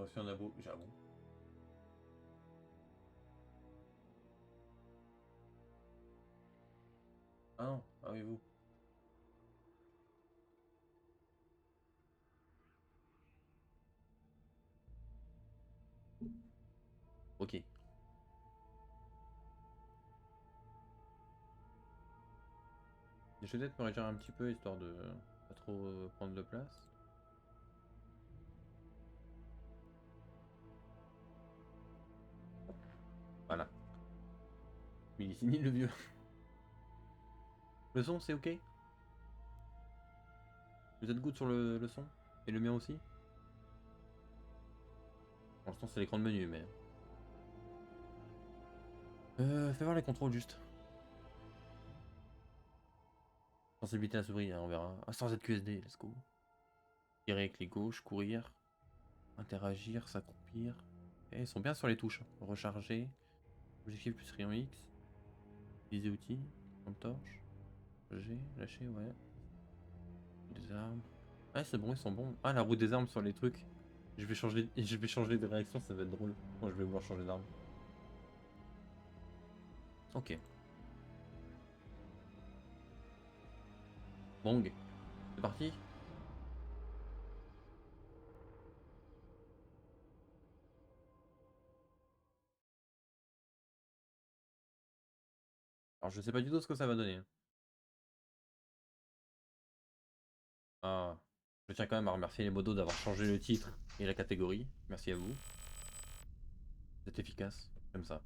reçu un abo, j'avoue. Ah non, ah oui, vous. Ok. Je vais peut-être me réduire un petit peu histoire de pas trop prendre de place. Voilà. Mais il est fini le vieux. Le son, c'est ok? Vous êtes good sur le son? Et le mien aussi? Pour l'instant, c'est l'écran de menu, mais. Fais voir les contrôles juste. Sensibilité à la souris, hein, on verra. Ah, sans ZQSD, let's go. Tirer avec les gauches, courir, interagir, s'accroupir. Et ils sont bien sur les touches. Recharger, objectif plus rayon X, viser outils, lampe torche, G, lâcher, ouais. Des armes. Ouais, c'est bon, ils sont bons. Ah, la roue des armes sur les trucs. Je vais changer de réaction, ça va être drôle. Moi, je vais vouloir changer d'arme. Ok. Bong. C'est parti. Alors, je sais pas du tout ce que ça va donner. Ah. Je tiens quand même à remercier les modos d'avoir changé le titre et la catégorie. Merci à vous. C'est efficace. Comme ça.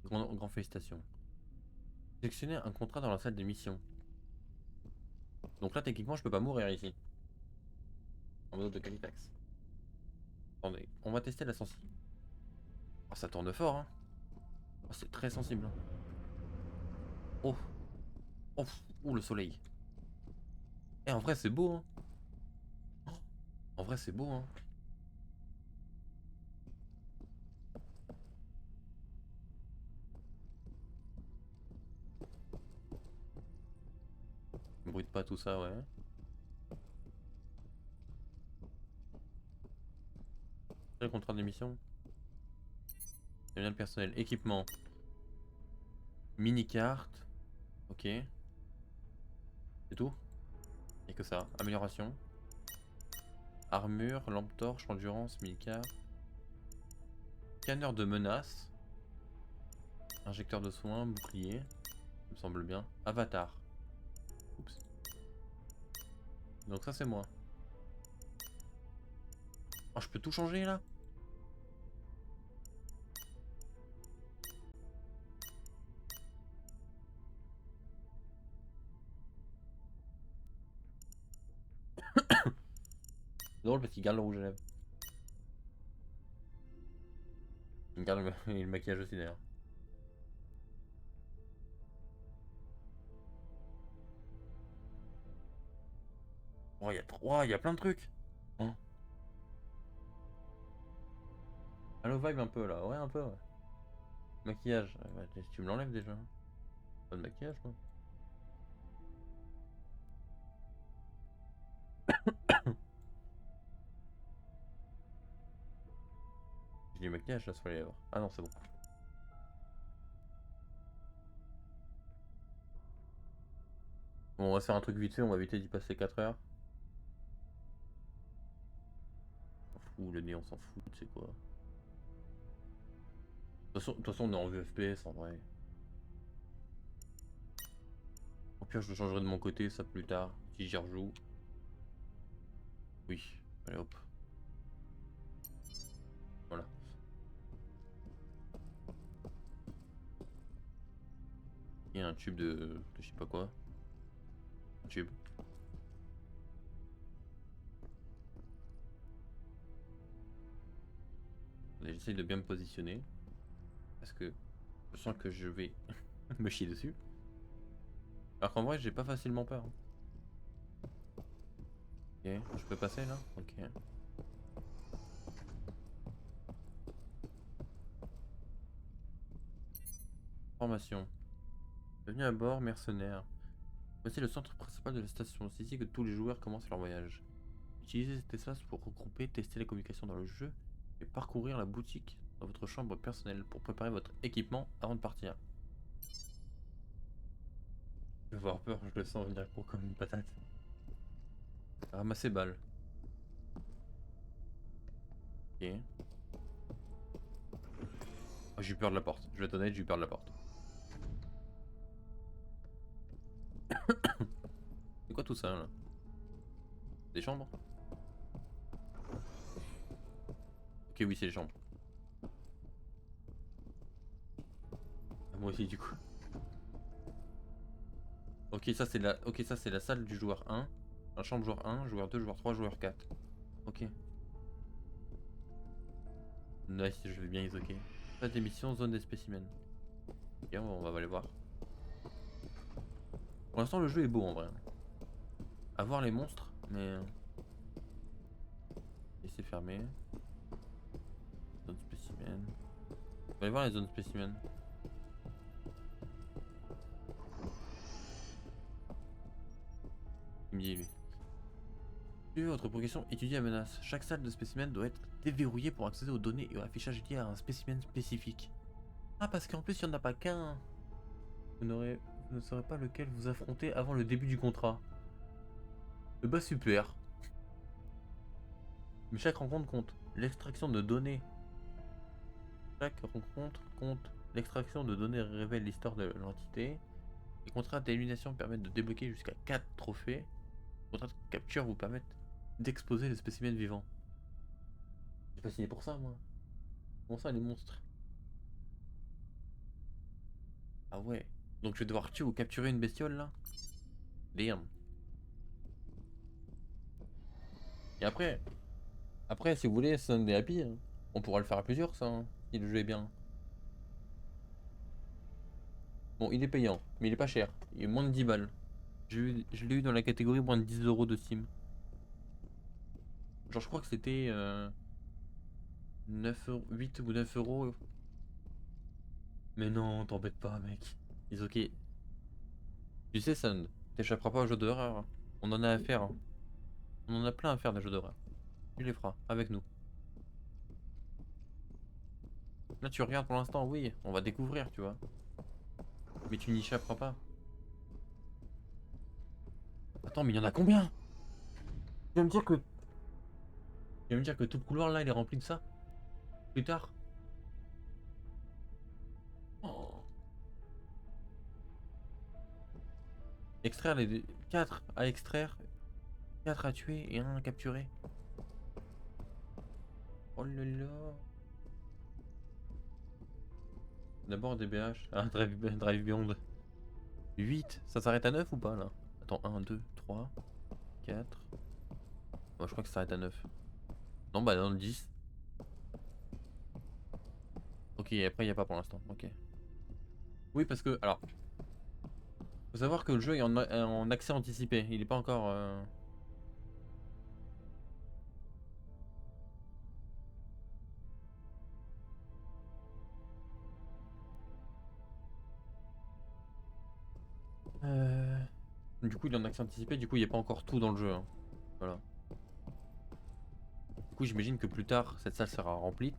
Grand félicitations. Sélectionnez un contrat dans la salle des missions. Donc là, techniquement, je peux pas mourir ici. En mode de Calitax. Attendez, on va tester la sensibilité. Oh, ça tourne fort, hein. Oh, c'est très sensible. Hein. Oh. Oh. Ouh, le soleil. Et en vrai, c'est beau, hein. En vrai, c'est beau, hein. Ne brûle pas tout ça, ouais. C'est le contrat de l'émission. C'est bien le personnel. Équipement. Mini-carte. Ok. C'est tout. Et que ça. Amélioration. Armure, lampe torche, endurance, mini-carte. Scanner de menace. Injecteur de soins, bouclier. Ça me semble bien. Avatar. Oups. Donc ça, c'est moi. Oh, je peux tout changer là? C'est drôle parce qu'il garde le rouge à lèvres. Il garde le maquillage aussi d'ailleurs. Oh, il y a trois, il y a plein de trucs. Oh. Allo vibe un peu là, ouais, un peu, ouais. Maquillage, ouais, tu me l'enlèves déjà. Pas de maquillage, quoi. J'ai du maquillage là sur les lèvres. Ah non, c'est bon. Bon, on va faire un truc vite fait, on va éviter d'y passer 4 heures. On s'en fout, le nez, on s'en fout, tu sais quoi. De toute façon, on est en vue FPS en vrai. Au pire, je le changerai de mon côté, ça plus tard, si j'y rejoue. Oui, allez hop. Voilà. Il y a un tube de je sais pas quoi. Un tube. Allez, j'essaye de bien me positionner. Parce que je sens que je vais me chier dessus. Alors qu'en vrai, j'ai pas facilement peur. Hein. Ok, je peux passer là? Ok. Formation. Bienvenue à bord, mercenaire. Voici le centre principal de la station. C'est ici que tous les joueurs commencent leur voyage. Utilisez cet espace pour regrouper, tester la communication dans le jeu et parcourir la boutique dans votre chambre personnelle pour préparer votre équipement avant de partir. Je vais avoir peur, je le sens venir gros comme une patate. Ramasser balles. Ok. Oh, j'ai eu peur de la porte. Je vais être honnête, j'ai eu peur de la porte. C'est quoi tout ça là? Des chambres? Ok, oui, c'est les chambres. Ah, moi aussi, du coup. Ok, ça c'est la salle du joueur 1. La chambre joueur 1, joueur 2, joueur 3, joueur 4. Ok. Nice, je vais bien les ok. Phase d'émission, zone des spécimens. Ok, on va aller voir. Pour l'instant, le jeu est beau en vrai. À voir les monstres, mais. Et c'est fermé. Zone spécimen. On va aller voir les zones spécimens. Il me dit lui. Suivez votre progression, étudiez la menace. Chaque salle de spécimen doit être déverrouillée pour accéder aux données et au affichage liés à un spécimen spécifique. Ah, parce qu'en plus, il n'y en a pas qu'un. Vous ne saurez pas lequel vous affrontez avant le début du contrat. Bah super. Mais chaque rencontre compte. L'extraction de données. Chaque rencontre compte. L'extraction de données révèle l'histoire de l'entité. Les contrats d'élimination permettent de débloquer jusqu'à 4 trophées. Les contrats de capture vous permettent d'exposer le spécimen vivant. J'ai pas signé pour ça, moi. Comment ça, les monstres? Ah ouais. Donc je vais devoir tuer ou capturer une bestiole, là? Damn. Et après, si vous voulez, Sunday Happy, hein, on pourra le faire à plusieurs, ça, hein, si le jeu est bien. Bon, il est payant, mais il est pas cher. Il est moins de 10 balles. Je l'ai eu dans la catégorie moins de 10 euros de Steam. Genre, je crois que c'était 8 ou 9 euros. Mais non, t'embête pas, mec. Ils ok. Tu sais, Sand, t'échapperas pas aux jeux d'horreur. On en a à faire. Hein. On en a plein à faire des jeux d'horreur. Tu les feras, avec nous. Là, tu regardes pour l'instant, oui, on va découvrir, tu vois. Mais tu n'y échapperas pas. Attends, mais il y en a combien? Tu vas me dire que. Tu vas me dire que tout le couloir là, il est rempli de ça? Plus tard? Oh. Extraire les 4 à extraire, 4 à tuer et 1 à capturer. Oh là là. D'abord DBH. Ah, Drive Beyond. 8. Ça s'arrête à 9 ou pas là? Attends, 1, 2, 3, 4. Moi je crois que ça s'arrête à 9. Non, bah dans le 10. Ok, après il n'y a pas pour l'instant. Ok. Oui, parce que. Alors. Faut savoir que le jeu est en accès anticipé. Il est pas encore. Du coup, il est en accès anticipé. Du coup, il n'y a pas encore tout dans le jeu. Hein. Voilà. Du coup, j'imagine que plus tard, cette salle sera remplie.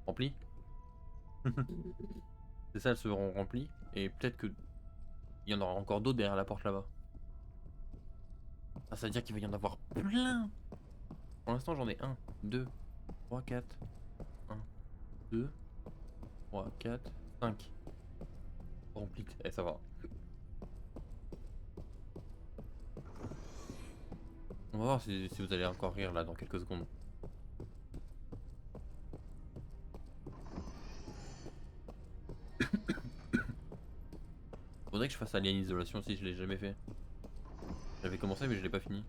Remplie. Ces salles seront remplies. Et peut-être que il y en aura encore d'autres derrière la porte là-bas. Ah, ça veut dire qu'il va y en avoir plein. Pour l'instant, j'en ai 1, 2, 3, 4. 1, 2, 3, 4, 5. Remplis. Eh, ça va. On va voir si vous allez encore rire là dans quelques secondes. Faudrait que je fasse Alien Isolation si je l'ai jamais fait. J'avais commencé mais je l'ai pas fini.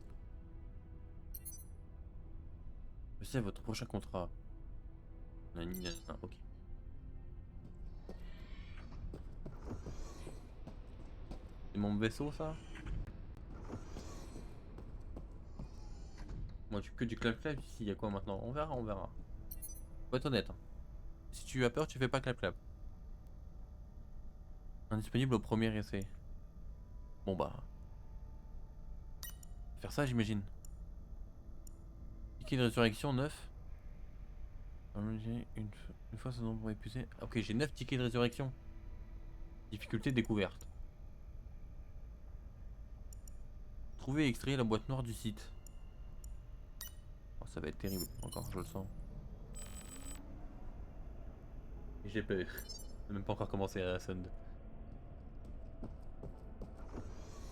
Je sais votre prochain contrat. Ok. C'est mon vaisseau ça? Moi que du clap-clap ici, y a quoi maintenant? On verra, on verra. Faut être honnête. Hein. Si tu as peur, tu fais pas clap-clap. Indisponible au premier essai. Bon bah. Faire ça j'imagine. Ticket de résurrection 9. Une fois ce nombre épuisé. Ok, j'ai 9 tickets de résurrection. Difficulté découverte. Trouver et extraire la boîte noire du site. Oh, ça va être terrible, encore, je le sens. J'ai peur. J'ai même pas encore commencé à Sund.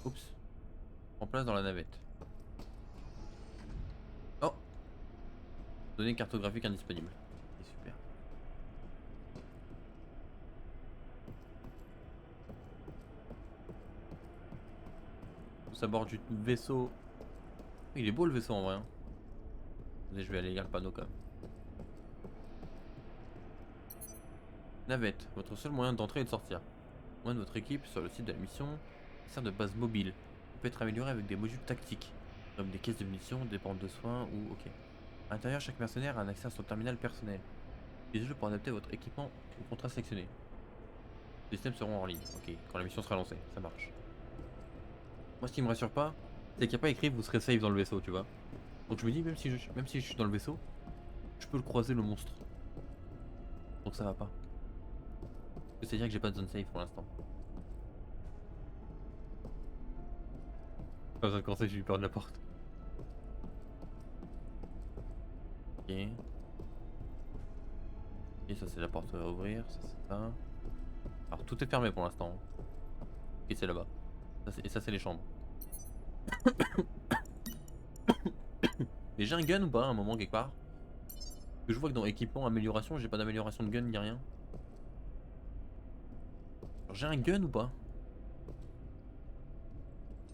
Oups. En place dans la navette. Oh. Données cartographiques indisponibles. C'est super. Tous à bord du vaisseau. Il est beau le vaisseau en vrai. Hein. Attendez, je vais aller lire le panneau quand même. Navette, votre seul moyen d'entrer et de sortir. Moins de votre équipe sur le site de la mission sert de base mobile. Il peut être amélioré avec des modules tactiques, comme des caisses de munitions, des bandes de soins ou ok. À l'intérieur, chaque mercenaire a un accès à son terminal personnel. Utilisez-le pour adapter votre équipement au contrat sélectionné. Les systèmes seront en ligne, ok, quand la mission sera lancée, ça marche. Moi, ce qui me rassure pas, c'est qu'il n'y a pas écrit vous serez safe dans le vaisseau, tu vois. Donc je me dis, même si je suis dans le vaisseau, je peux le croiser le monstre. Donc ça va pas. C'est-à-dire que j'ai pas de zone safe pour l'instant. Pas besoin de conseil, j'ai eu peur de la porte. Ok. Et ça c'est la porte à ouvrir, ça c'est ça. Alors tout est fermé pour l'instant. Et c'est là-bas. Et ça c'est les chambres. Mais j'ai un gun ou pas à un moment quelque part? Que je vois que dans équipement, amélioration, j'ai pas d'amélioration de gun ni rien. J'ai un gun ou pas?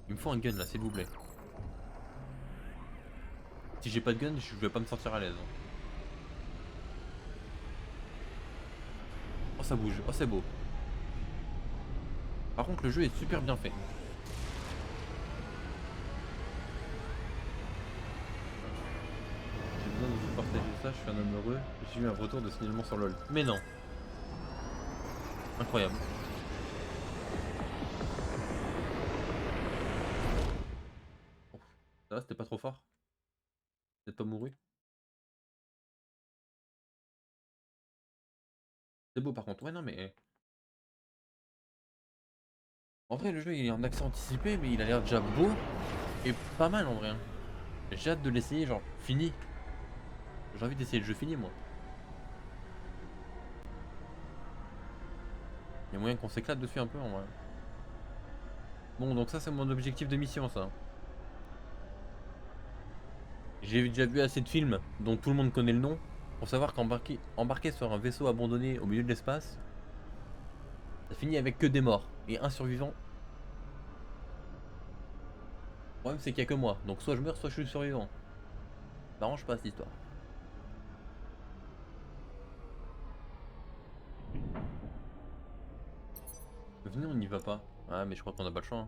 Il me faut un gun là, s'il vous plaît. Si j'ai pas de gun, je vais pas me sentir à l'aise. Oh ça bouge, oh c'est beau. Par contre le jeu est super bien fait. J'ai besoin de vous partager ça, je suis un homme heureux. J'ai eu un retour de signalement sur LoL. Mais non. Incroyable. Oh, ça va, c'était pas trop fort? Vous n'êtes pas mouru? C'est beau par contre. Ouais non mais... En vrai le jeu il est en accès anticipé mais il a l'air déjà beau. Et pas mal en vrai. Hein. J'ai hâte de l'essayer genre fini. J'ai envie d'essayer le jeu fini moi. Il y a moyen qu'on s'éclate dessus un peu en vrai. Bon donc ça c'est mon objectif de mission ça. J'ai déjà vu assez de films dont tout le monde connaît le nom pour savoir qu'embarquer sur un vaisseau abandonné au milieu de l'espace, ça finit avec que des morts et un survivant. Le problème c'est qu'il n'y a que moi, donc soit je meurs, soit je suis survivant. Ça m'arrange pas cette histoire. Venez, on n'y va pas. Ah mais je crois qu'on a pas le choix.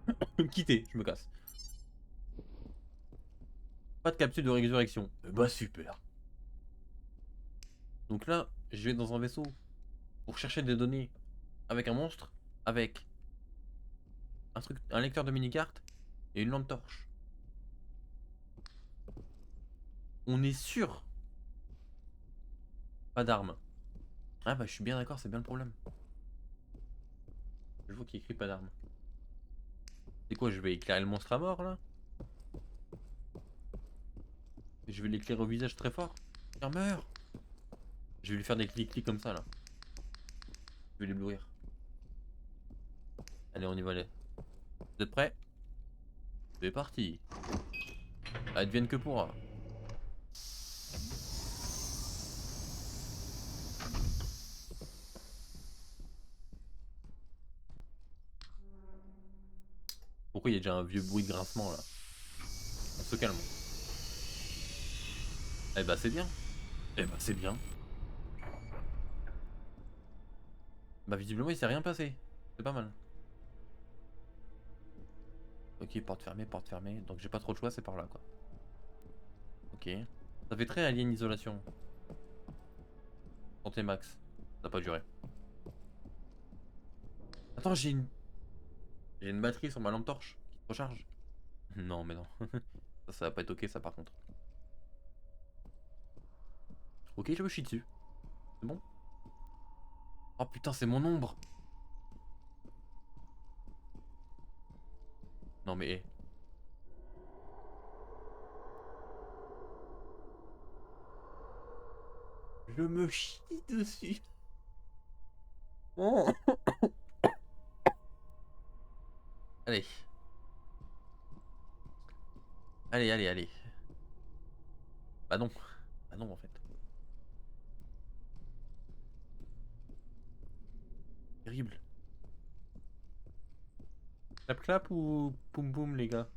Hein. Quitter, je me casse. Pas de capsule de résurrection. Bah super. Donc là, je vais dans un vaisseau pour chercher des données avec un monstre, avec un lecteur de mini-carte et une lampe torche. On est sûr. Pas d'armes. Ah bah je suis bien d'accord, c'est bien le problème. Je vois qu'il écrit pas d'armes. C'est quoi, je vais éclairer le monstre à mort là? Je vais l'éclairer au visage très fort. Il meurt. Je vais lui faire des clics-clics comme ça là. Je vais l'éblouir. Allez, on y va aller. Vous êtes prêts? C'est parti. Advienne que pourra. Pourquoi il y a déjà un vieux bruit de grincement là? On se calme. Eh bah c'est bien. Eh bah c'est bien. Bah visiblement il s'est rien passé. C'est pas mal. Ok, porte fermée, porte fermée. Donc j'ai pas trop de choix, c'est par là quoi. Ok. Ça fait très alien isolation. Santé max. Ça n'a pas duré. Attends, j'ai une batterie sur ma lampe torche qui se recharge. Non mais non. Ça va pas être ok ça par contre. Ok, je me chie dessus. C'est bon? Oh putain, c'est mon ombre. Non mais je me chie dessus. Oh. Allez. Allez, allez, allez. Bah non. Bah non en fait. Terrible. Clap clap ou poum poum les gars?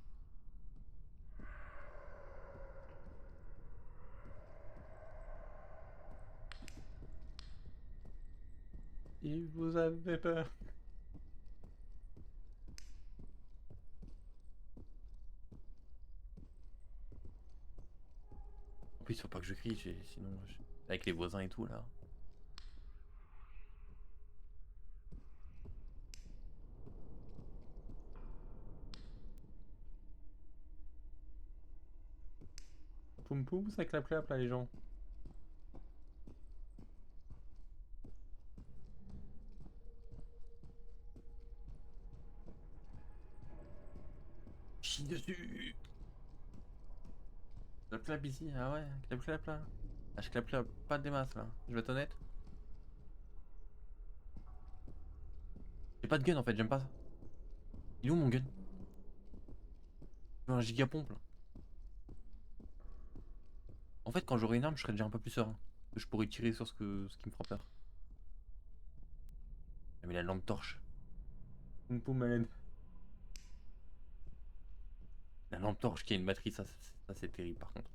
Si vous avez peur. En plus, faut pas que je crie, sinon avec les voisins et tout là. Poum poum, ça clap clap là les gens. Chie dessus. Clap clap ici, ah ouais, clap clap là. Ah, je clap clap pas des masses là. Je vais être honnête. J'ai pas de gun en fait, j'aime pas ça. Il est où mon gun? Je veux un gigapompe là. En fait, quand j'aurai une arme, je serai déjà un peu plus serein. Je pourrais tirer sur ce qui me fera peur. Ah, mais la lampe torche. Poum poum, Malène. La lampe torche qui a une batterie, ça c'est terrible par contre.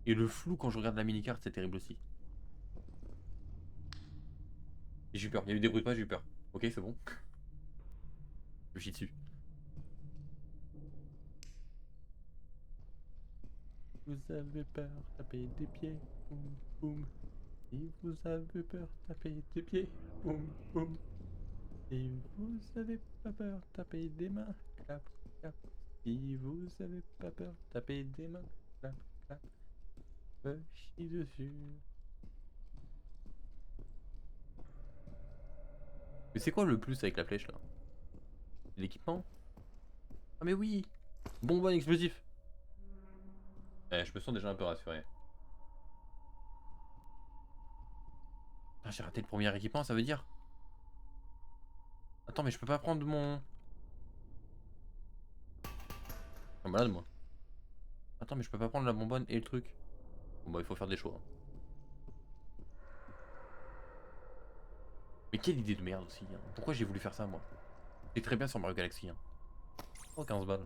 Et le flou quand je regarde la mini-carte, c'est terrible aussi. Et j'ai eu peur, il y a eu des bruits de pas, j'ai eu peur. Ok, c'est bon. Je chie dessus. Vous avez peur, tapez des pieds. Boum boum. Si vous avez peur, tapez des pieds. Boum boum. Si vous avez pas peur, tapez des mains. Clap clap. Si vous avez pas peur, tapez des mains. Clap clap. Je chie dessus. Mais c'est quoi le plus avec la flèche là? L'équipement? Ah mais oui! Bonbonne explosif! Je me sens déjà un peu rassuré. Ah, j'ai raté le premier équipement, ça veut dire? Attends, mais je peux pas prendre mon... Je suis malade moi. Attends, mais je peux pas prendre la bonbonne et le truc. Bon bah il faut faire des choix, hein. Mais quelle idée de merde aussi, hein. Pourquoi j'ai voulu faire ça moi? C'est très bien sur Mario Galaxy, hein. Oh, 15 balles.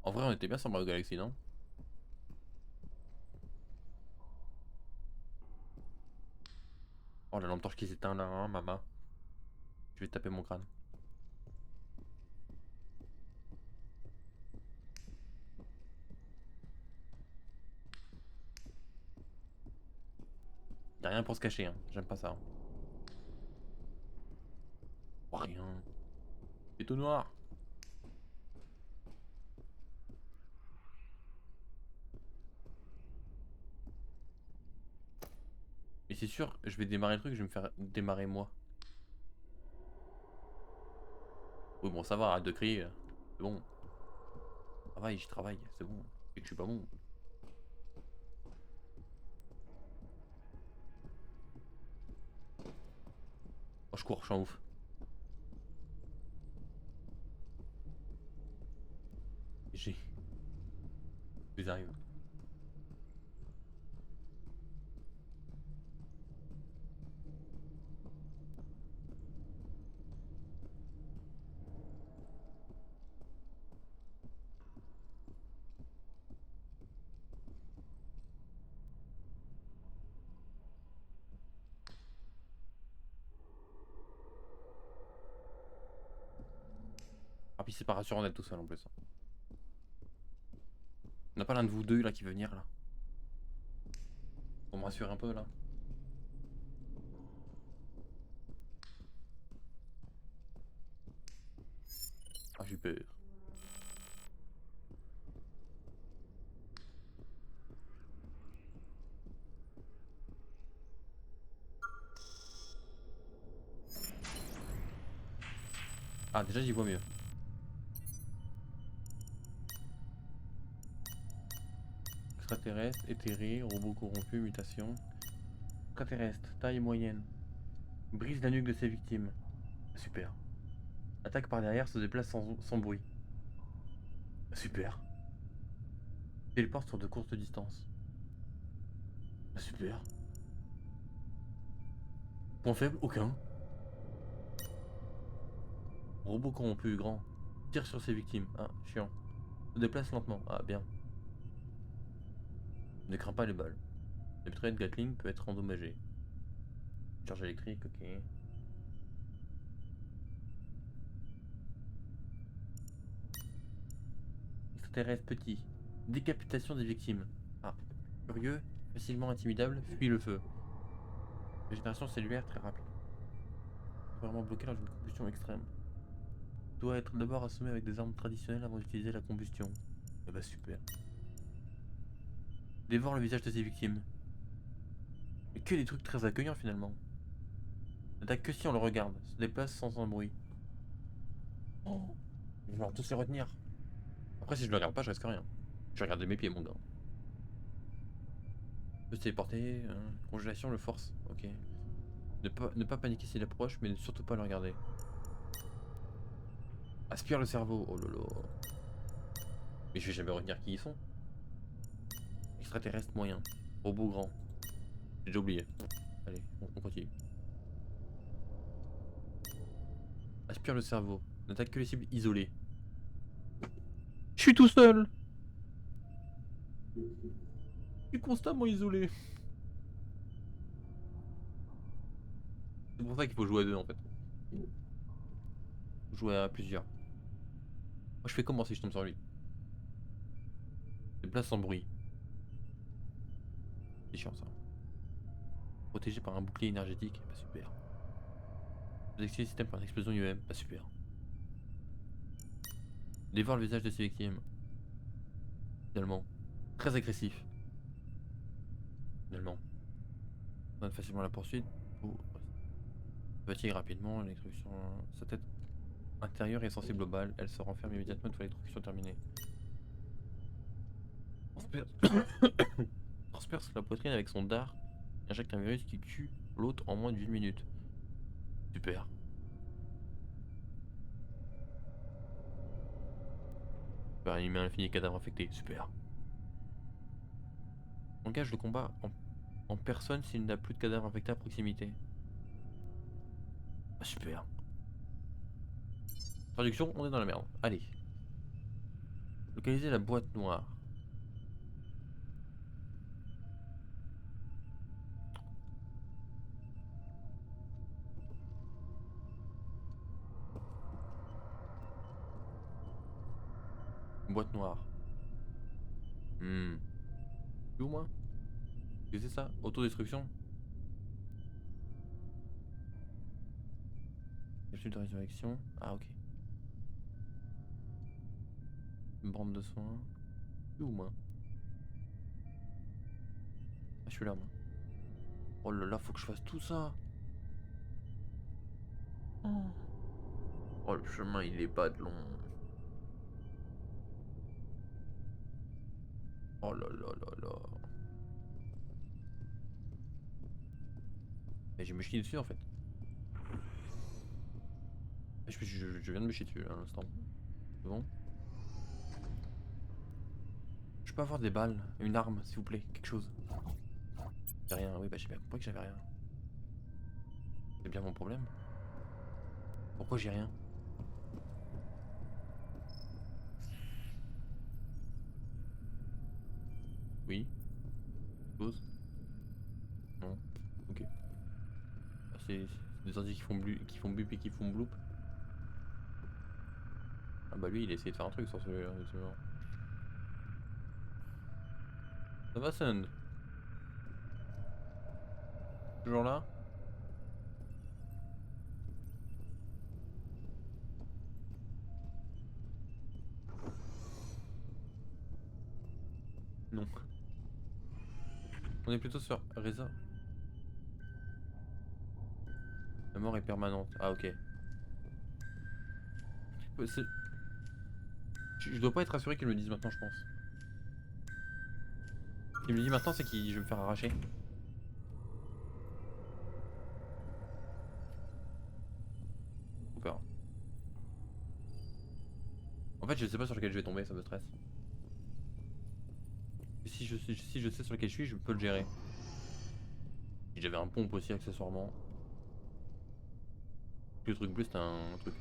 En vrai on était bien sur Mario Galaxy, non? Oh la lampe torche qui s'éteint là, hein, maman. Je vais taper mon crâne. Y'a rien pour se cacher, hein. J'aime pas ça, hein. Oh, rien. C'est tout noir. Mais c'est sûr, je vais démarrer le truc, je vais me faire démarrer moi. Oui bon ça va, arrête de crier. C'est bon. Travaille, j'y travaille, c'est bon. Et que je suis pas bon. Oh je cours, je suis en ouf. J'ai. Ils arrivent. Ah puis c'est pas rassurant d'être tout seul en plus, hein. On n'a pas l'un de vous deux là qui veut venir là? Pour me rassurer un peu là. Ah, j'ai peur. Ah, déjà, j'y vois mieux. Extraterrestre, éthéré, robot corrompu, mutation. Extraterrestre, taille moyenne. Brise la nuque de ses victimes. Super. Attaque par derrière, se déplace sans bruit. Super. Téléporte sur de courtes distances. Super. Point faible, aucun. Robot corrompu, grand. Tire sur ses victimes. Ah, chiant. Se déplace lentement. Ah, bien. Ne crains pas les balles. Le mitraillette Gatling peut être endommagé. Charge électrique, ok. Extraterrestre petit. Décapitation des victimes. Ah. Curieux, facilement intimidable, fuit le feu. Régénération cellulaire très rapide. Vraiment bloqué lors d'une combustion extrême. Doit être d'abord assommé avec des armes traditionnelles avant d'utiliser la combustion. Eh bah super. Dévore le visage de ses victimes. Mais que des trucs très accueillants finalement. N'attaque que si on le regarde. Se déplace sans un bruit. Oh. Je vais tous les retenir. Après si je le regarde pas, je risque rien. Je vais regarder mes pieds mon gars. Peut se téléporter. Congélation le force. Ok. Ne pas paniquer s'il approche, mais ne surtout pas le regarder. Aspire le cerveau. Oh lolo. Mais je vais jamais retenir qui ils sont. Extraterrestre moyen. Robot grand. J'ai déjà oublié. Allez, on continue. Aspire le cerveau. N'attaque que les cibles isolées. Je suis tout seul. Je suis constamment isolé. C'est pour ça qu'il faut jouer à deux en fait. Faut jouer à plusieurs. Moi je fais comment si je tombe sur lui? Déplace sans bruit. C'est chiant ça. Protégé par un bouclier énergétique. Pas super. Protecter le système par une explosion UM. Pas super. Dévore le visage de ses victimes. Finalement. Très agressif. Finalement. Donne facilement la poursuite. Ou fatigue rapidement. L'électrocution. Sa tête intérieure est sensible au bal. Elle se renferme immédiatement une fois l'électrocution terminée. Transperce... Transperce la poitrine avec son dard. Injecte un virus qui tue l'autre en moins d'une minute. Super. Super, il met un infini cadavre infecté. Super. Engage le combat en personne s'il n'a plus de cadavre infecté à proximité. Ah, super. Traduction, on est dans la merde. Allez. Localiser la boîte noire. Boîte noire. Hmm. Plus ou moins? Qu'est-ce que c'est ça? Autodestruction? Capsule de résurrection. Ah, ok. Une bande de soins. Plus ou moins? Ah, je suis là, moi. Oh là là, faut que je fasse tout ça. Oh, oh, le chemin, il est pas de long. Oh là là là là. Mais je me chie dessus en fait. Je viens de me chier dessus là, à l'instant. C'est bon? Je peux avoir des balles, une arme, s'il vous plaît, quelque chose. J'ai rien, oui, bah j'ai bien compris que j'avais rien. C'est bien mon problème. Pourquoi j'ai rien? Oui, chose. Non. Ok. Ah, c'est des ordi qui font bup et qui font bloop. Ah bah lui, il a essayé de faire un truc sur celui-là, justement. Ça va, Sund? Toujours là? Non. On est plutôt sur Reza. La mort est permanente. Ah ok. Je dois pas être rassuré qu'ils me le disent maintenant, je pense. Il me le dit maintenant, c'est que je vais me faire arracher. Trop peur. En fait, je sais pas sur lequel je vais tomber, ça me stresse. Et si je sais sur lequel je suis, je peux le gérer. Si j'avais un pompe aussi, accessoirement. Le truc bleu, c'est un truc.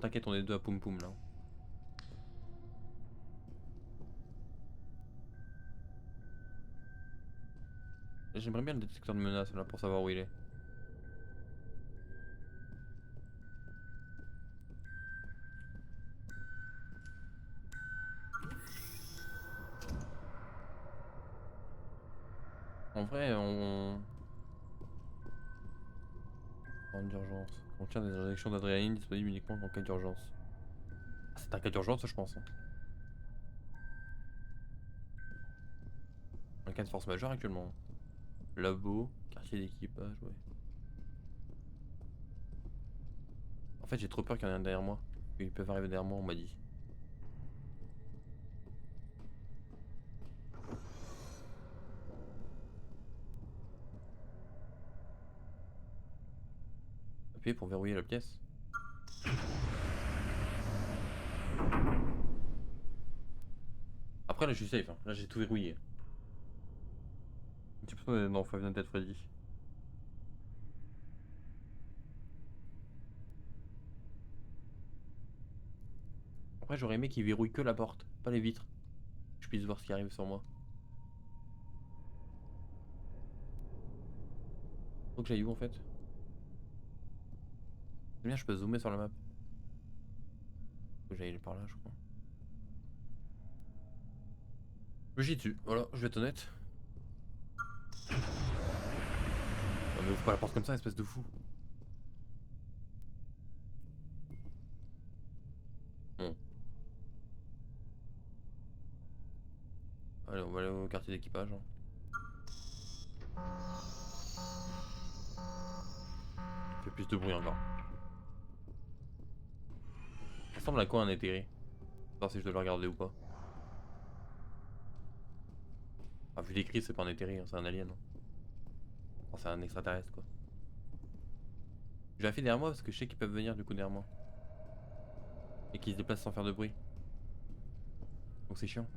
T'inquiète, on est deux à poum poum là. J'aimerais bien le détecteur de menace là pour savoir où il est. En vrai, en d'urgence. Contient des injections d'adrénaline disponibles uniquement en cas d'urgence. Ah, c'est un cas d'urgence, je pense. Un cas de force majeure actuellement. Labo, quartier d'équipage, ouais. En fait, j'ai trop peur qu'il y en ait un derrière moi. Ils peuvent arriver derrière moi, on m'a dit. Appuyez pour verrouiller la pièce. Après, là, je suis safe. Hein. Là, j'ai tout verrouillé. Un petit peu dans Five Nights at Freddy. Après, j'aurais aimé qu'il verrouille que la porte, pas les vitres. Que je puisse voir ce qui arrive sur moi. Faut que j'aille où en fait? C'est bien, je peux zoomer sur la map. Faut que j'aille par là, je crois. Je j'y dessus, voilà, je vais être honnête. Non mais ouvre pas la porte comme ça, espèce de fou. Bon. Allez, on va aller au quartier d'équipage. Hein. Fait plus de bruit encore. Ça ressemble à quoi un éthéré? Voir si je dois le regarder ou pas. Ah, vu les cris, c'est pas un éthéré, hein, c'est un alien. Hein. Enfin, c'est un extraterrestre quoi. J'ai la fille derrière moi parce que je sais qu'ils peuvent venir du coup derrière moi. Et qu'ils se déplacent sans faire de bruit. Donc c'est chiant.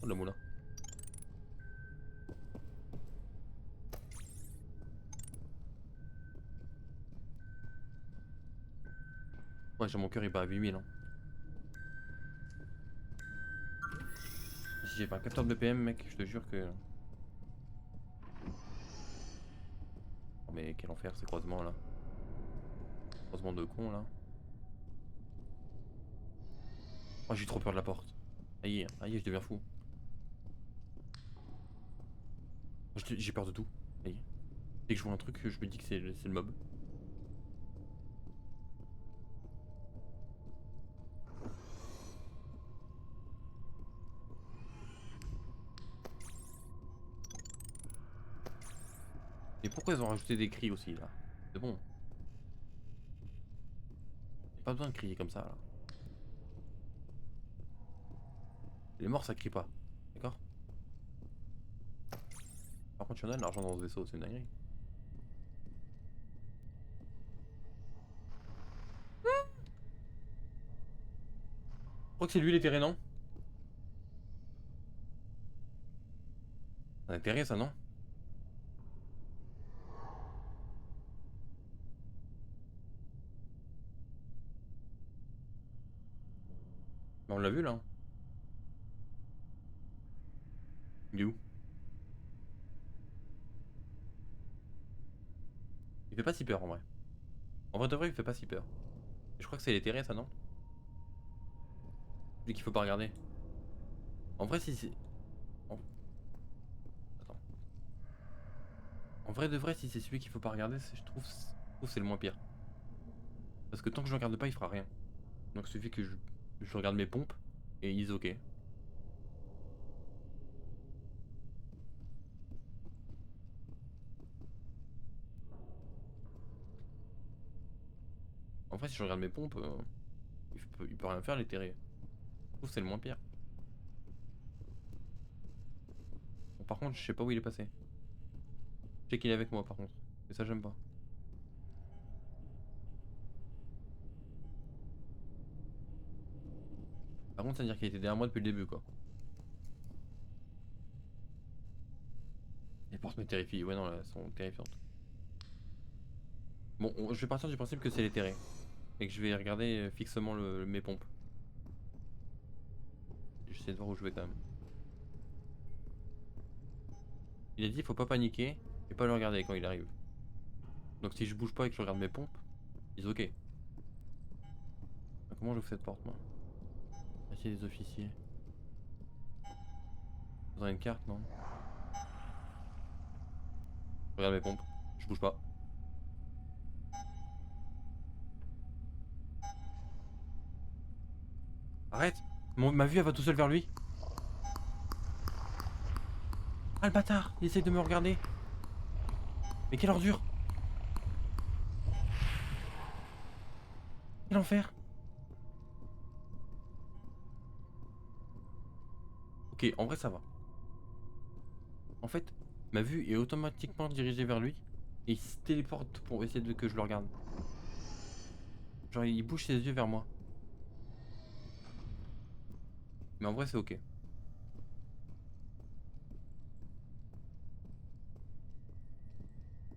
Oh la moula. Ouais, j'ai mon cœur il bat à 8000 hein. Si j'ai pas un capteur de BPM mec, je te jure que... Oh, mais quel enfer ces croisements là. Croisement de con là. Oh j'ai trop peur de la porte. Aïe, aïe, je deviens fou. J'ai peur de tout. Aïe. Dès que je vois un truc, je me dis que c'est le mob. Et pourquoi ils ont rajouté des cris aussi là? C'est bon. Y'a pas besoin de crier comme ça là. Les morts ça crie pas. D'accord? Par contre, il y en a de l'argent dans ce vaisseau, c'est une dinguerie. Je crois que c'est lui l'éthéré, non? Un intérêt ça, non? Mais on l'a vu là. Hein. Il est où? Il fait pas si peur en vrai. En vrai de vrai, il fait pas si peur. Et je crois que c'est l'éthéré ça, non? Lui qu'il faut pas regarder. En vrai, si c'est. En... Attends. En vrai de vrai, si c'est celui qu'il faut pas regarder, je trouve. trouve que c'est le moins pire. Parce que tant que je regarde pas, il fera rien. Donc il suffit que je regarde mes pompes et ils ok. En vrai, si je regarde mes pompes, il peut rien faire les terrés. Je trouve que c'est le moins pire. Bon, par contre, je sais pas où il est passé. Je sais qu'il est avec moi par contre. Et ça, j'aime pas. Par contre, ça veut dire qu'il était derrière moi depuis le début quoi. Les portes me terrifient. Ouais, non, là, elles sont terrifiantes. Bon, je vais partir du principe que c'est les terrés. Et que je vais regarder fixement mes pompes. J'essaie de voir où je vais quand même. Il a dit faut pas paniquer et pas le regarder quand il arrive. Donc si je bouge pas et que je regarde mes pompes, ils ok. Comment j'ouvre cette porte moi? Essayer des officiers. Vous avez une carte non? Je regarde mes pompes. Je bouge pas. Arrête! Ma vue elle va tout seul vers lui. Ah le bâtard! Il essaye de me regarder. Mais quelle ordure! Quel enfer! Ok, en vrai ça va. En fait, ma vue est automatiquement dirigée vers lui. Et il se téléporte pour essayer de que je le regarde. Genre il bouge ses yeux vers moi. Mais en vrai c'est ok.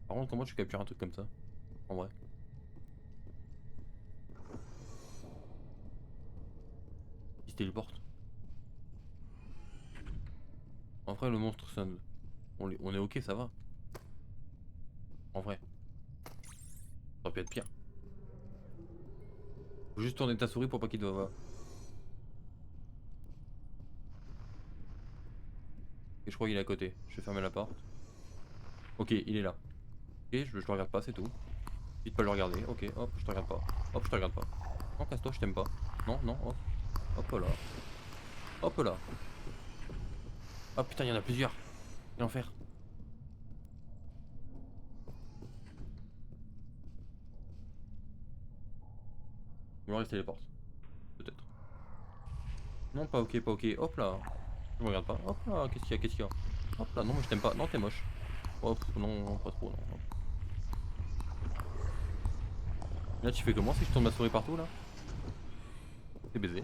Par contre comment tu captures un truc comme ça? En vrai. Il se téléporte. En vrai le monstre sonne. On est ok ça va. En vrai. Ça aurait pu être pire. Faut juste tourner ta souris pour pas qu'il te voit. Et je crois qu'il est à côté. Je vais fermer la porte. Ok, il est là. Ok, je le regarde pas, c'est tout. Vite pas le regarder. Ok, hop, je te regarde pas. Hop, je te regarde pas. Non, casse-toi, je t'aime pas. Non, non, hop. Hop là. Hop là. Ah putain, il y en a plusieurs. Quel enfer. Ou alors il se téléporte. Peut-être. Non, pas ok, pas ok. Hop là. Je me regarde pas. Hop là, qu'est-ce qu'il y a, qu'est-ce qu'il y a? Hop là, non, mais je t'aime pas. Non, t'es moche. Hop, non, non, pas trop, non. Hop. Là, tu fais comment si je tourne ma souris partout là? C'est baisé.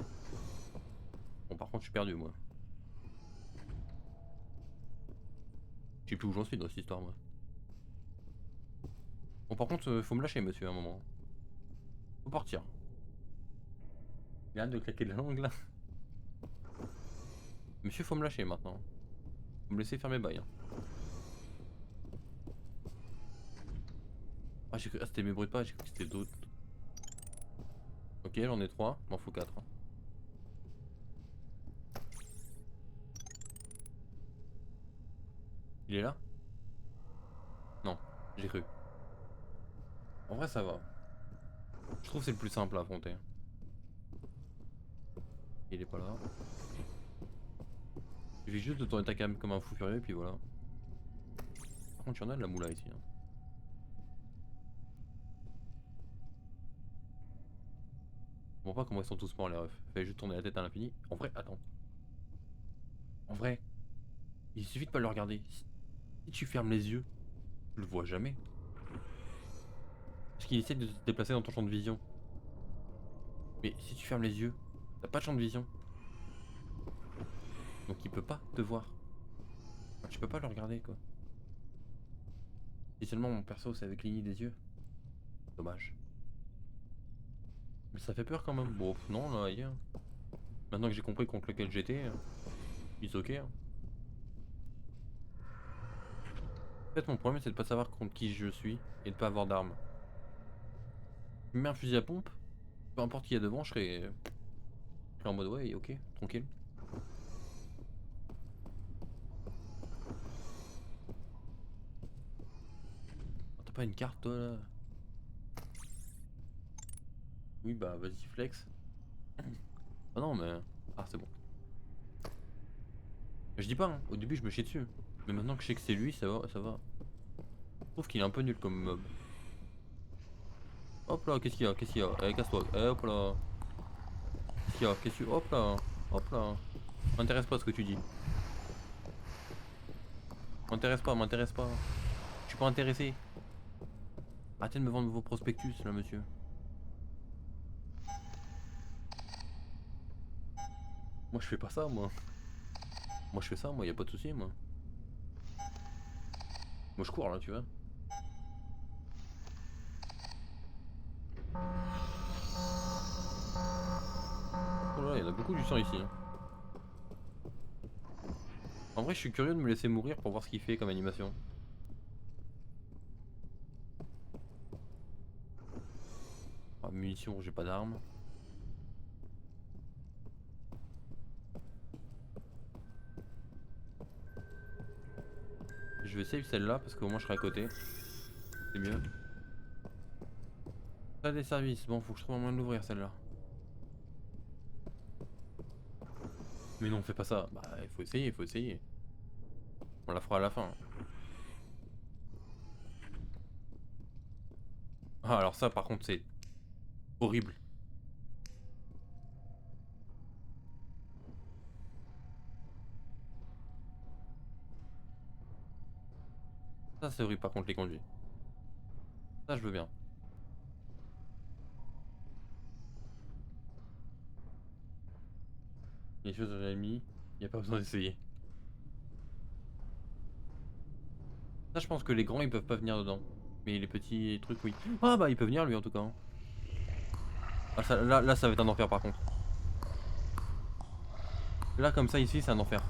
Bon, par contre, je suis perdu moi. Je sais plus où j'en suis dans cette histoire moi. Bon, par contre, faut me lâcher, monsieur, à un moment. Faut partir. Il a hâte de claquer de la langue là. Monsieur, faut me lâcher maintenant. Faut me laisser faire mes bails. Hein. Ah, j'ai cru... ah, c'était mes bruits de pas, j'ai cru que c'était d'autres. Ok, j'en ai 3, m'en faut 4. Hein. Il est là? Non, j'ai cru. En vrai, ça va. Je trouve que c'est le plus simple à affronter. Il est pas là. Il suffit juste de tourner ta cam comme un fou furieux et puis voilà. Par contre, il y en a de la moula ici. Hein. Je comprends pas comment ils sont tous morts les refs. Fallait juste tourner la tête à l'infini. En vrai, attends. En vrai, il suffit de pas le regarder. Si tu fermes les yeux, tu le vois jamais. Parce qu'il essaie de se déplacer dans ton champ de vision. Mais si tu fermes les yeux, t'as pas de champ de vision. Donc il peut pas te voir. Enfin, tu peux pas le regarder quoi. Si seulement mon perso c'est avec l'igni des yeux. Dommage. Mais ça fait peur quand même. Bon, non, là, ailleurs. Maintenant que j'ai compris contre lequel j'étais, it's ok. Hein. En fait, mon problème c'est de pas savoir contre qui je suis et de pas avoir d'armes. Je me mets un fusil à pompe, peu importe qui y a devant, je serai en mode ouais, ok, tranquille. Oh, t'as pas une carte toi là? Oui, bah vas-y, flex. Ah non, mais. Ah, c'est bon. Je dis pas, hein. Au début, je me chie dessus. Mais maintenant que je sais que c'est lui, ça va, ça va. Je trouve qu'il est un peu nul comme mob. Hop là, qu'est-ce qu'il y a? Qu'est-ce qu'il y a? Eh, casse-toi. Eh, hop là. Qu'est-ce qu'il y a? Qu'est-ce que. Hop là. Hop là. M'intéresse pas ce que tu dis. M'intéresse pas, m'intéresse pas. Je suis pas intéressé. Arrêtez de me vendre vos prospectus, là, monsieur. Moi, je fais pas ça, moi. Moi, je fais ça, moi, y a pas de souci, moi. Moi, je cours, là, tu vois. Oh là, il y en a beaucoup du sang ici, hein. En vrai, je suis curieux de me laisser mourir pour voir ce qu'il fait comme animation. Ah, munitions, j'ai pas d'armes. Je vais save celle-là parce qu'au moins je serai à côté. C'est mieux. Pas des services. Bon, faut que je trouve un moyen de l'ouvrir celle-là. Mais non, fais pas ça. Bah, il faut essayer, il faut essayer. On la fera à la fin. Ah, alors ça, par contre, c'est horrible. Ça, c'est horrible, par contre, les conduits. Ça, je veux bien. Les choses que j'avais mis, il a pas besoin d'essayer. Ça, je pense que les grands, ils peuvent pas venir dedans. Mais les petits trucs, oui. Ah, bah, il peut venir, lui, en tout cas, hein. Ah, ça, là, ça va être un enfer, par contre. Là, comme ça, ici, c'est un enfer.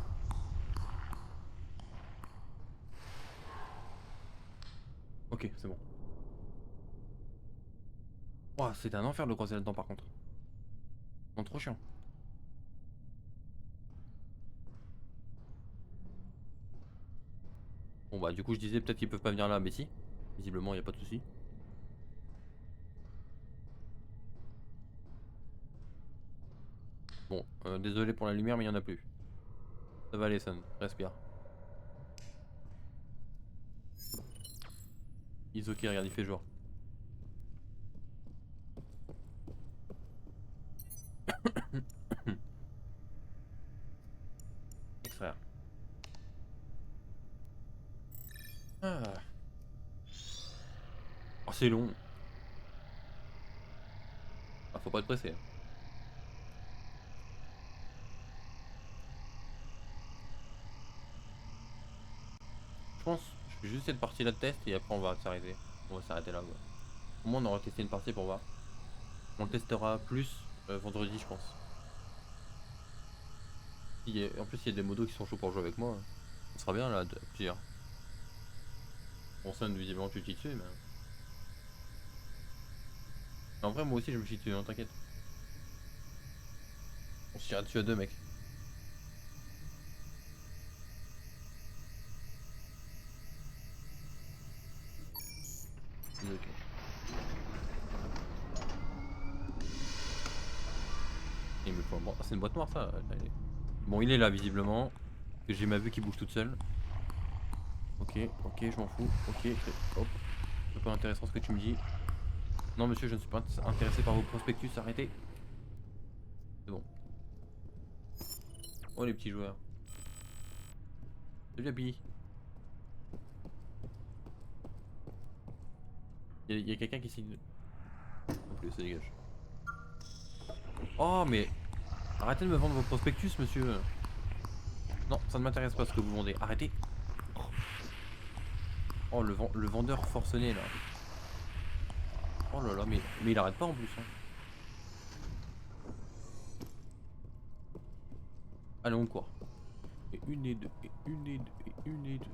Ok, c'est bon. Ouah, c'est un enfer de le croiser là-dedans, par contre. Non, trop chiant. Bon, bah, du coup, je disais peut-être qu'ils peuvent pas venir là, mais si. Visiblement, il a pas de souci. Bon, désolé pour la lumière, mais il y en a plus. Ça va aller, Sun. Respire. Ok, regarde, il fait jour. Extraire. Ah. Oh, c'est long. Ah, faut pas être pressé, hein. Je pense, je fais juste cette partie-là de test et après on va s'arrêter. On va s'arrêter là, quoi. Au moins, on aura testé une partie pour voir. On le testera plus vendredi, je pense. En plus, il y a des modos qui sont chauds pour jouer avec moi. On sera bien là, plusieurs. Bon, Sun, visiblement, tu t'y dessus, mais. En vrai, moi aussi, je me suis dessus, hein, t'inquiète. On se tire dessus à deux, mec. Ok. Il me faut un Ah, c'est une boîte noire, ça. Allez. Bon, il est là, visiblement. Que j'ai ma vue qui bouge toute seule. Ok, ok, je m'en fous. Ok, hop. C'est pas intéressant ce que tu me dis. Non, monsieur, je ne suis pas intéressé par vos prospectus, arrêtez. C'est bon. Oh, les petits joueurs. Salut, Abby. Il y a quelqu'un qui signe. Non plus, ça dégage. Oh, mais. Arrêtez de me vendre vos prospectus, monsieur. Non, ça ne m'intéresse pas ce que vous vendez. Arrêtez. Oh, le vendeur forcené, là. Oh là là, mais il arrête pas en plus, hein. Allez, on court. Et une et deux, et une et deux, et une et deux.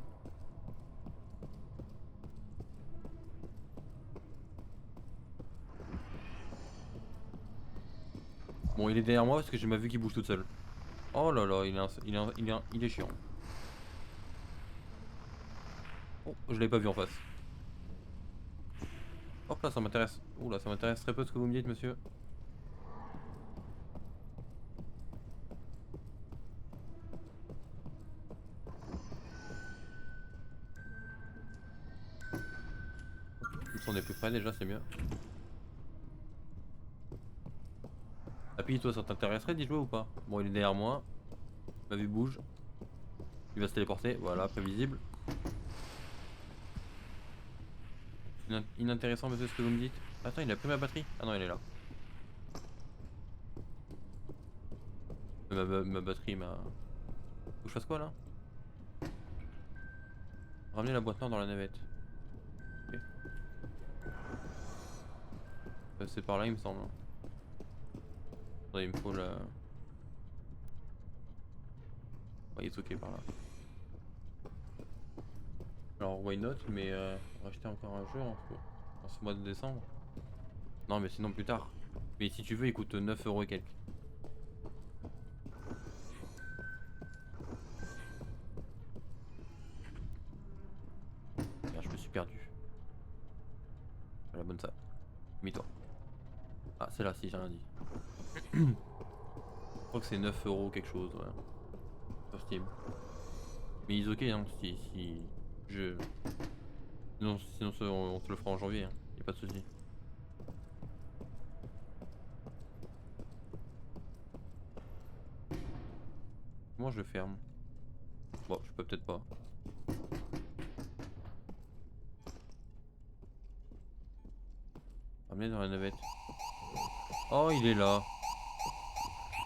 Bon, il est derrière moi parce que j'ai ma vue qui bouge toute seule. Oh là là, il est chiant. Oh, je l'avais pas vu en face. Hop là, ça m'intéresse. Ouh là, ça m'intéresse très peu ce que vous me dites, monsieur. ça on est plus près déjà, c'est mieux. Happy, toi ça t'intéresserait d'y jouer ou pas? Bon, il est derrière moi. Ma vue bouge. Il va se téléporter, voilà, prévisible. Inintéressant, monsieur, ce que vous me dites. Attends, il a pris ma batterie. Ah non, il est là. Ma batterie, ma... Faut que je fasse quoi là? Ramener la boîte noire dans la navette. Ok. C'est par là, il me semble. Attendez, il me faut la... Ouais, il est ok par là. Alors, why not? Mais racheter encore un jeu en ce mois de décembre. Non, mais sinon plus tard. Mais si tu veux, il coûte 9 € et quelques. Merde, je me suis perdu. À la bonne ça. Mis-toi. Ah, c'est là, si j'ai rien dit. Je crois que c'est 9 € quelque chose, ouais. Sur Steam. Mais ils ok, hein, si je... Sinon on te le fera en janvier, hein. Y'a pas de soucis. Comment je le ferme? Bon, je peux peut-être pas. Ramener dans la navette. Oh, il est là.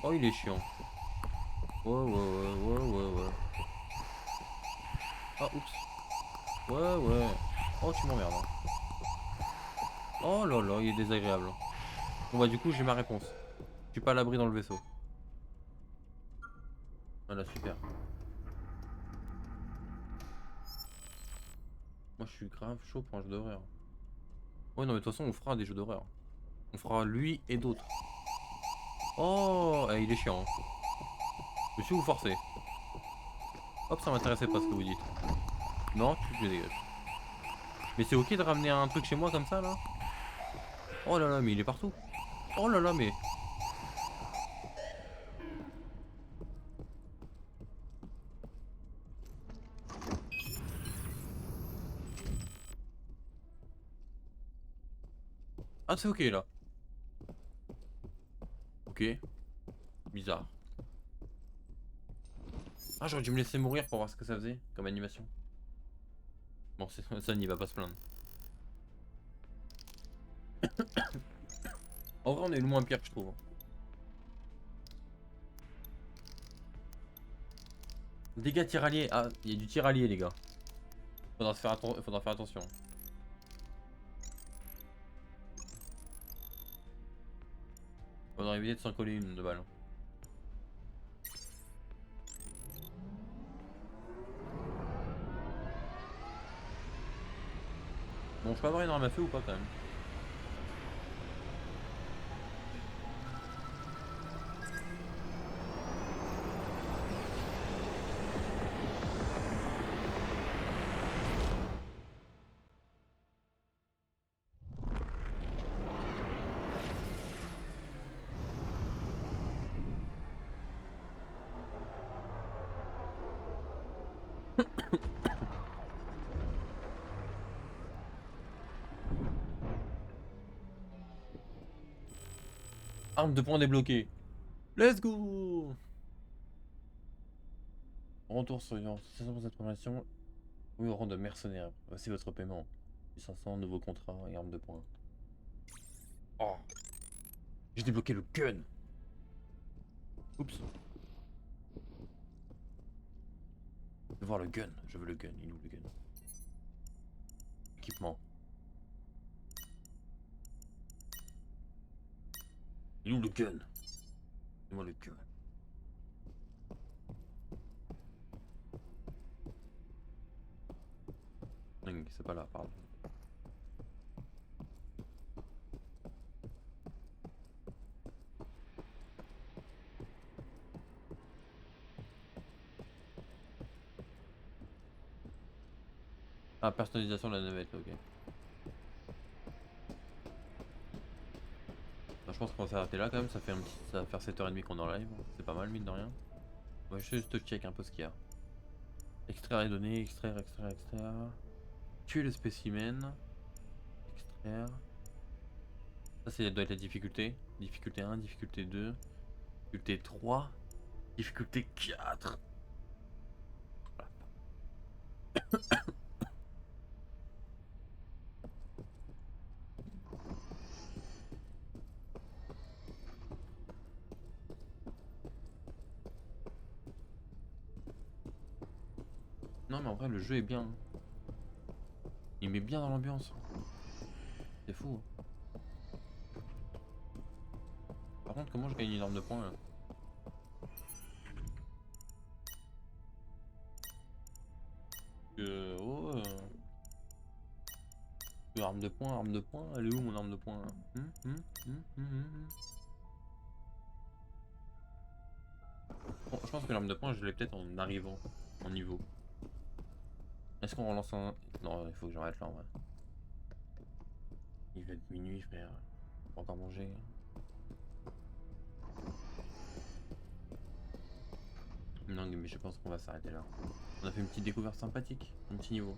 Oh, il est chiant. Ouais, ouais, ouais, ouais, ouais, ouais. Ah, oups. Ouais, ouais. Oh, tu m'emmerdes, hein. Oh là là, il est désagréable. Bon bah du coup, j'ai ma réponse. Je suis pas à l'abri dans le vaisseau. Voilà, super. Moi, je suis grave chaud pour un jeu d'horreur. Ouais, non, mais de toute façon, on fera des jeux d'horreur. On fera lui et d'autres. Oh, il est chiant, hein. Monsieur, vous forcez. Hop, ça m'intéressait pas ce que vous dites. Non, tu dégages. Mais c'est ok de ramener un truc chez moi comme ça, là? Oh là là, mais il est partout. Oh là là, mais... Ah, c'est ok, là. Ok. Bizarre. Ah, j'aurais dû me laisser mourir pour voir ce que ça faisait comme animation. Bon, ça n'y va pas se plaindre. En vrai, on est le moins pire, je trouve. Dégâts tiraillés. Ah, il y a du tiraillé, les gars. Faudra faire attention. Faudra éviter de s'en coller une de balle. Bon, je peux avoir une arme à feu ou pas quand même? Arme de poing débloquée. Let's go! Retour sur 500 pour cette formation. Oui, au rang de mercenaire. Voici votre paiement. 500, nouveau contrat et arme de poing. Oh! J'ai débloqué le gun! Oups. Je veux voir le gun. Je veux le gun. Il est où le gun? Équipement. Il est où le gun? Dis-moi le gun. C'est pas là, pardon. Ah, personnalisation de la navette, ok. Bah, je pense qu'on va s'arrêter là quand même, ça va faire 7h30 qu'on est en live. C'est pas mal, mine de rien. On va juste check un peu ce qu'il y a. Extraire les données, extraire. Tuer le spécimen. faire. Ça, c'est doit être la difficulté. Difficulté 1, difficulté 2, difficulté 3, difficulté 4. Non, mais en vrai, le jeu est bien, hein. Il met bien dans l'ambiance. C'est fou, hein. Par contre, comment je gagne une arme de poing là? Oh, arme de poing, elle est où mon arme de poing là? Bon, je pense que l'arme de poing, je l'ai peut-être en arrivant en niveau. Est-ce qu'on relance un... Non, il faut que j'arrête là en vrai. Il va être minuit, frère. Faut encore manger. Non, mais je pense qu'on va s'arrêter là. On a fait une petite découverte sympathique, un petit niveau.